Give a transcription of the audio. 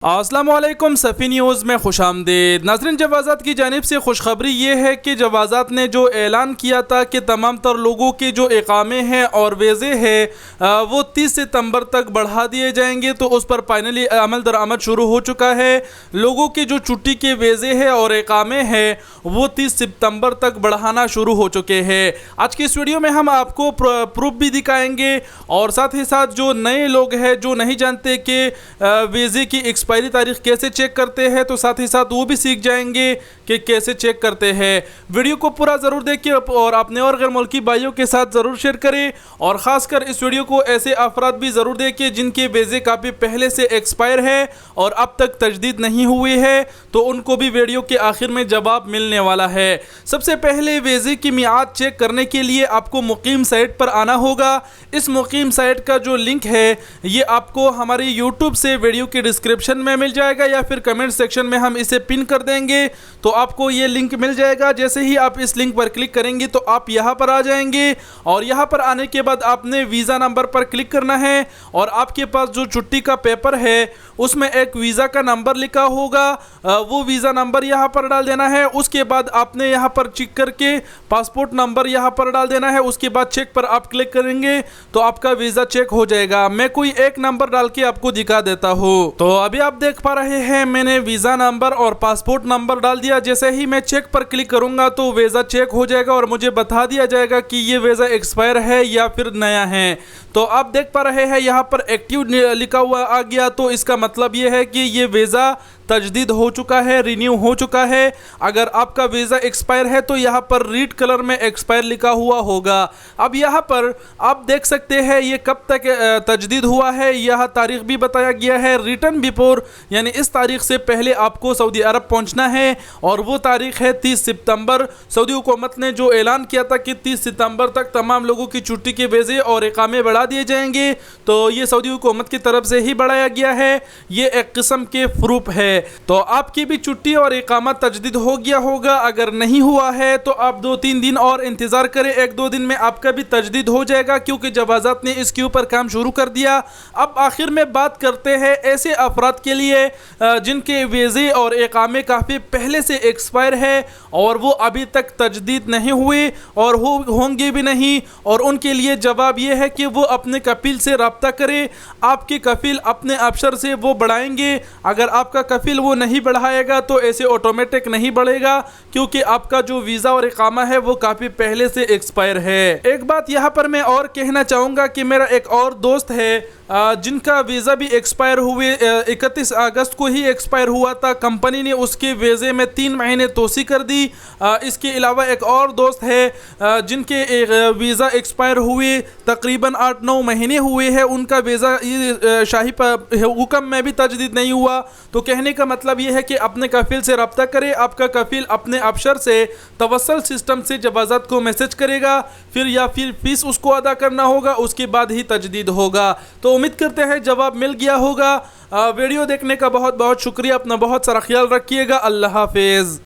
अस्सलामुअलैकुम सफ़ी न्यूज़ में खुशामदीद। नाज़रीन, जवाज़ात की जानिब से खुशखबरी ये है कि जवाज़ात ने जो ऐलान किया था कि तमाम तर लोगों के जो इकामे हैं और वीज़े हैं वो 30 सितंबर तक बढ़ा दिए जाएंगे, तो उस पर फाइनली अमल दरामद शुरू हो चुका है। लोगों के जो छुट्टी के वीज़े हैं और इकामे हैं वो 30 सितंबर तक बढ़ाना शुरू हो चुके हैं। आज की इस वीडियो में हम आपको प्रूफ भी दिखाएंगे और साथ ही साथ जो नए लोग हैं जो नहीं जानते कि वीज़े की एक्सपायरी तारीख कैसे चेक करते हैं, तो साथ ही साथ वो भी सीख जाएंगे कि कैसे चेक करते हैं। वीडियो को पूरा ज़रूर देखिए और अपने और गैर मुल्की भाइयों के साथ ज़रूर शेयर करें और ख़ासकर इस वीडियो को ऐसे अफराद भी ज़रूर देखिए जिनके वीज़े काफ़ी पहले से एक्सपायर है और अब तक तजदीद नहीं हुई है, तो उनको भी वीडियो के आखिर में जवाब मिलने वाला है। सबसे पहले वीज़े की मियाद चेक करने के लिए आपको मुकीम साइट पर आना होगा। इस मुकीम साइट का जो लिंक है ये आपको हमारी यूट्यूब से वीडियो के डिस्क्रिप्शन में मिल जाएगा या फिर कमेंट सेक्शन में हम इसे पिन कर देंगे, तो आपको ये लिंक मिल जाएगा। जैसे ही आप इस लिंक पर क्लिक करेंगे तो आप यहाँ पर आ जाएंगे और यहाँ पर आने के बाद आपने वीज़ा नंबर पर क्लिक करना है और आपके पास जो छुट्टी का पेपर है उसमें एक वीज़ा का नंबर लिखा होगा, वो वीज़ा नंबर यहाँ पर डाल देना है। उसके बाद आपने यहाँ पर चेक करके पासपोर्ट नंबर यहाँ पर डाल देना है। उसके बाद चेक पर आप क्लिक करेंगे तो आपका वीज़ा चेक हो जाएगा। मैं कोई एक नंबर डाल के आपको दिखा देता हूँ। तो अभी आप देख पा रहे हैं मैंने वीज़ा नंबर और पासपोर्ट नंबर डाल दिया। जैसे ही मैं चेक पर क्लिक करूँगा तो वीज़ा चेक हो जाएगा और मुझे बता दिया जाएगा कि ये वीज़ा एक्सपायर है या फिर नया है। तो आप देख पा रहे हैं यहाँ पर एक्टिव लिखा हुआ आ गया, तो इसका मतलब ये है कि ये वीज़ा तजदीद हो चुका है, रिन्यू हो चुका है। अगर आपका वीज़ा एक्सपायर है तो यहाँ पर रेड कलर में एक्सपायर लिखा हुआ होगा। अब यहाँ पर आप देख सकते हैं ये कब तक तजदीद हुआ है, यह तारीख भी बताया गया है, रिटर्न बिफोर, यानी इस तारीख से पहले आपको सऊदी अरब पहुँचना है और वो तारीख है 30 सितंबर। सऊदी हुकूमत ने जो ऐलान किया था कि 30 सितंबर तक तमाम लोगों की छुट्टी के वीज़े और इकामे बढ़ा दिए जाएंगे, तो ये सऊदी हुकूमत की तरफ से ही बढ़ाया गया है। ये एक किस्म के प्रूफ है। तो आपकी भी छुट्टी और इकामा तजदीद हो गया होगा। अगर नहीं हुआ है तो आप 2-3 दिन और इंतज़ार करें, 1-2 दिन में आपका भी तजदीद हो जाएगा क्योंकि जवाज़ात ने इसके ऊपर काम शुरू कर दिया। अब आखिर में बात करते हैं ऐसे अफराद के लिए जिनके वीज़े और इकामे काफ़ी पहले से एक्सपायर है और वो अभी तक तजदीद नहीं हुए और होंगे भी नहीं, और उनके लिए जवाब ये है कि वो अपने कफील से रब्ता करें। आपके कफील अपने अफसर से वो बढ़ाएंगे। अगर आपका कफील वो नहीं बढ़ाएगा तो ऐसे ऑटोमेटिक नहीं बढ़ेगा क्योंकि आपका जो वीज़ा और इकामा है वो काफ़ी पहले से एक्सपायर है। एक बात यहाँ पर मैं और कहना चाहूँगा कि मेरा एक और दोस्त है जिनका वीज़ा भी एक्सपायर हुए 31 अगस्त को ही एक्सपायर हुआ था। कंपनी ने उसके वीज़े में 3 महीने तोसी कर दी। इसके अलावा एक और दोस्त है जिनके वीज़ा एक्सपायर हुए तकरीबन 8-9 महीने हुए हैं, उनका वीज़ा शाही हुक्म में भी तजदीद नहीं हुआ। तो कहने का मतलब ये है कि अपने कफील से रब्ता करें। आपका कफील अपने अफसर से तवस्सुल सिस्टम से जवाज़ात को मैसेज करेगा, फिर या फिर फीस उसको अदा करना होगा, उसके बाद ही तजदीद होगा। तो उम्मीद करते हैं जवाब मिल गया होगा। वीडियो देखने का बहुत बहुत शुक्रिया। अपना बहुत सारा ख्याल रखिएगा। अल्लाह हाफिज़।